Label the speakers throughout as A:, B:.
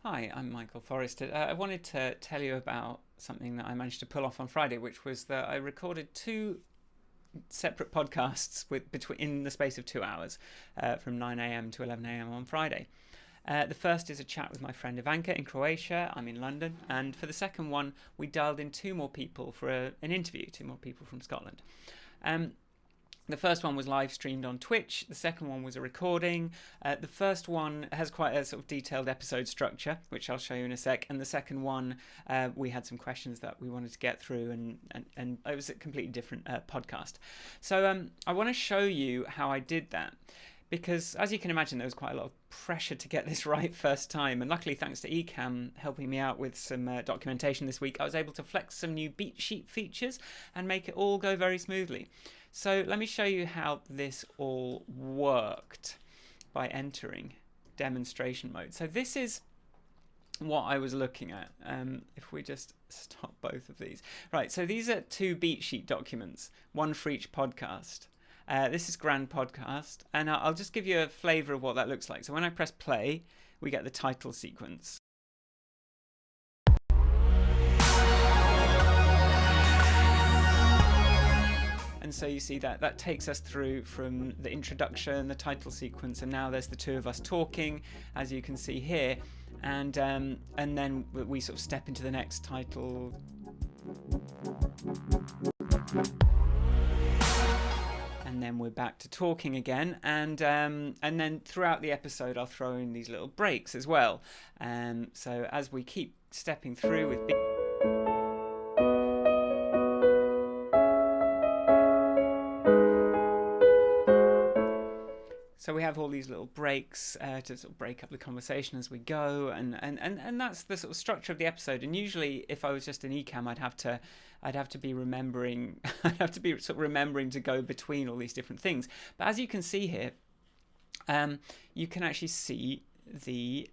A: Hi, I'm Michael Forrester. I wanted to tell you about something that I managed to pull off on Friday, which was that I recorded two separate podcasts in the space of 2 hours, from 9 a.m. to 11 a.m. on Friday. The first is a chat with my friend Ivanka in Croatia. I'm in London. And for the second one, we dialed in two more people for an interview, two more people from Scotland. The first one was live streamed on Twitch. The second one was a recording. The first one has quite a sort of detailed episode structure, which I'll show you in a sec. And the second one, we had some questions that we wanted to get through, and it was a completely different podcast. So I want to show you how I did that, because as you can imagine, there was quite a lot of pressure to get this right first time. And luckily, thanks to Ecamm helping me out with some documentation this week, I was able to flex some new beat sheet features and make it all go very smoothly. So let me show you how this all worked by entering demonstration mode. So this is what I was looking at. If we just stop both of these. Right, so these are two beat sheet documents, one for each podcast. This is Grand Podcast, and I'll just give you a flavour of what that looks like. So when I press play, we get the title sequence. And so you see that takes us through from the introduction, the title sequence, and now there's the two of us talking, as you can see here, and then we sort of step into the next title. And then we're back to talking again, and then throughout the episode I'll throw in these little breaks as well. So as we keep stepping through with So we have all these little breaks to sort of break up the conversation as we go, and that's the sort of structure of the episode. And usually, if I was just in Ecamm, I'd have to be remembering, sort of remembering to go between all these different things. But as you can see here, you can actually see the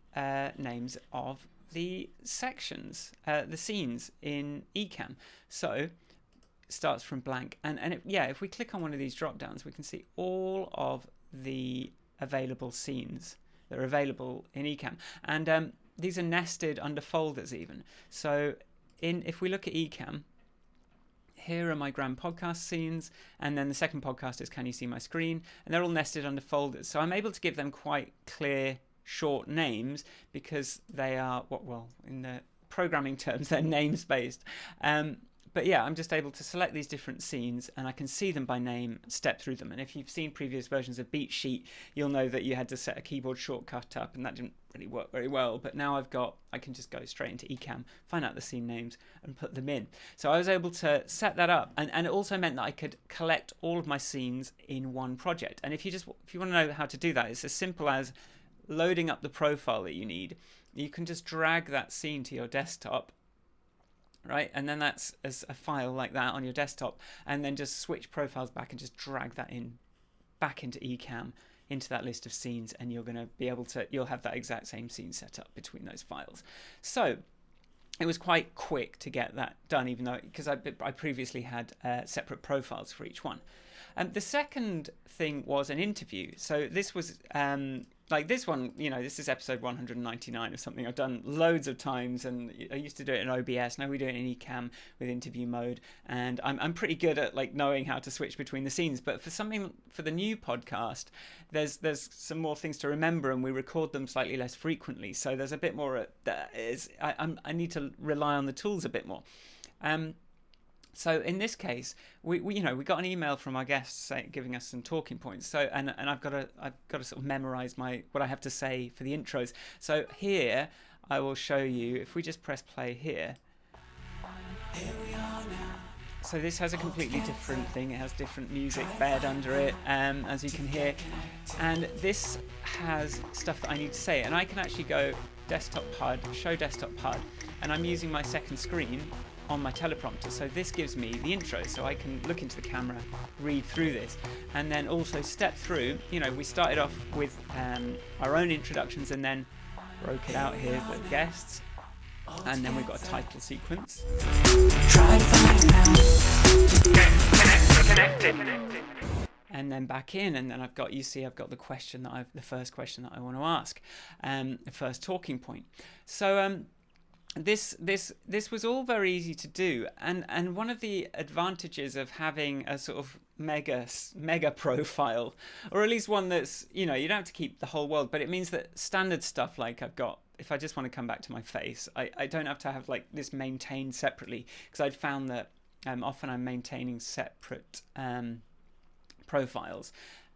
A: names of the sections, the scenes in Ecamm. So it starts from blank, and if we click on one of these drop downs, we can see all of the available scenes that are available in Ecamm, and these are nested under folders even. So if we look at Ecamm, here are my Grand Podcast scenes, and then the second podcast is Can You See My Screen, and they're all nested under folders. So I'm able to give them quite clear short names because they are in the programming terms, they're namespaced. But yeah, I'm just able to select these different scenes, and I can see them by name, step through them. And if you've seen previous versions of Beat Sheet, you'll know that you had to set a keyboard shortcut up, and that didn't really work very well. But now I can just go straight into Ecamm, find out the scene names, and put them in. So I was able to set that up, and it also meant that I could collect all of my scenes in one project. And if you want to know how to do that, it's as simple as loading up the profile that you need. You can just drag that scene to your desktop, right, and then that's as a file like that on your desktop, and then just switch profiles back and just drag that in back into Ecamm, into that list of scenes, and you're going to be able to, you'll have that exact same scene set up between those files. So it was quite quick to get that done, even though, because I previously had separate profiles for each one. The second thing was an interview. So this was like this one, this is episode 199 of something I've done loads of times, and I used to do it in OBS. Now we do it in Ecamm with interview mode, and I'm pretty good at like knowing how to switch between the scenes. But for the new podcast, there's some more things to remember, and we record them slightly less frequently. So there's a bit more. I need to rely on the tools a bit more. So in this case, we got an email from our guests giving us some talking points. So and I've got to sort of memorize what I have to say for the intros. So here I will show you. If we just press play here. So this has a completely different thing. It has different music bed under it, as you can hear, and this has stuff that I need to say. And I can actually go desktop HUD, show desktop HUD, and I'm using my second screen on my teleprompter, so this gives me the intro, so I can look into the camera, read through this, and then also step through. We started off with our own introductions, and then broke it out here with the guests, and then we've got a title sequence. Try to find out. Connected. and then back in, and then I've got, you see, I've got the first question that I want to ask, the first talking point. So this was all very easy to do, and one of the advantages of having a sort of mega profile, or at least one that's, you know, you don't have to keep the whole world, but it means that standard stuff, like I've got, if I just want to come back to my face, I don't have to have like this maintained separately, because I'd found that often I'm maintaining separate profiles,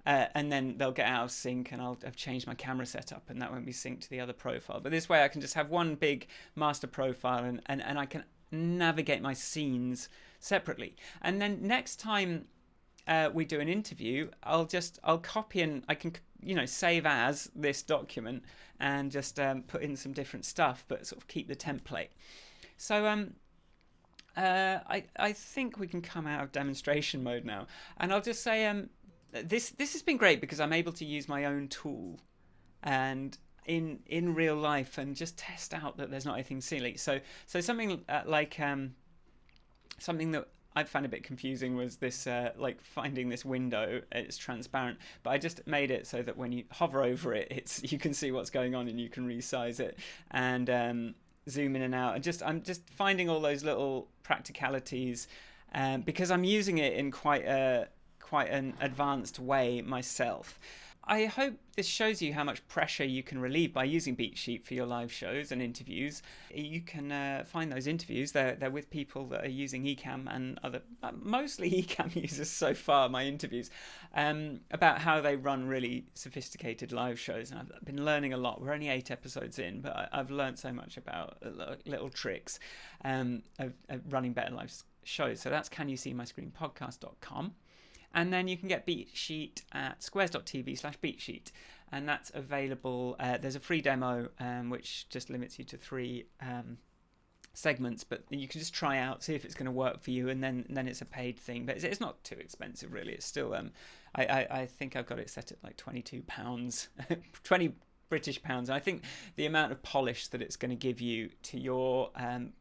A: and then they'll get out of sync, and I'll have changed my camera setup, and that won't be synced to the other profile. But this way I can just have one big master profile, and I can navigate my scenes separately. And then next time we do an interview, I'll copy, and I can, you know, save as this document, and just put in some different stuff, but sort of keep the template. So I think we can come out of demonstration mode now, and I'll just say this has been great because I'm able to use my own tool and in real life, and just test out that there's not anything silly. So something something that I found a bit confusing was this, like finding this window. It's transparent, but I just made it so that when you hover over it, you can see what's going on, and you can resize it and zoom in and out. And I'm just finding all those little practicalities, because I'm using it in quite an advanced way myself. I hope this shows you how much pressure you can relieve by using BeatSheet for your live shows and interviews. You can find those interviews. They're with people that are using Ecamm and other, mostly Ecamm users so far, my interviews, about how they run really sophisticated live shows. And I've been learning a lot. We're only 8 episodes in, but I've learned so much about little tricks of running better live shows. So that's canyousee-my-screen-podcast.com. And then you can get BeatSheet at squares.tv/BeatSheet. And that's available. There's a free demo, which just limits you to 3 segments, but you can just try out, see if it's going to work for you, and then it's a paid thing. But it's not too expensive, really. It's still, I think I've got it set at like £22, 20 British pounds. And I think the amount of polish that it's going to give you to your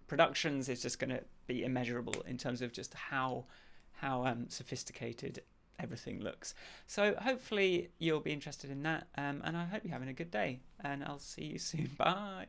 A: productions is just going to be immeasurable in terms of just how sophisticated everything looks. So hopefully you'll be interested in that, and I hope you're having a good day, and I'll see you soon. Bye.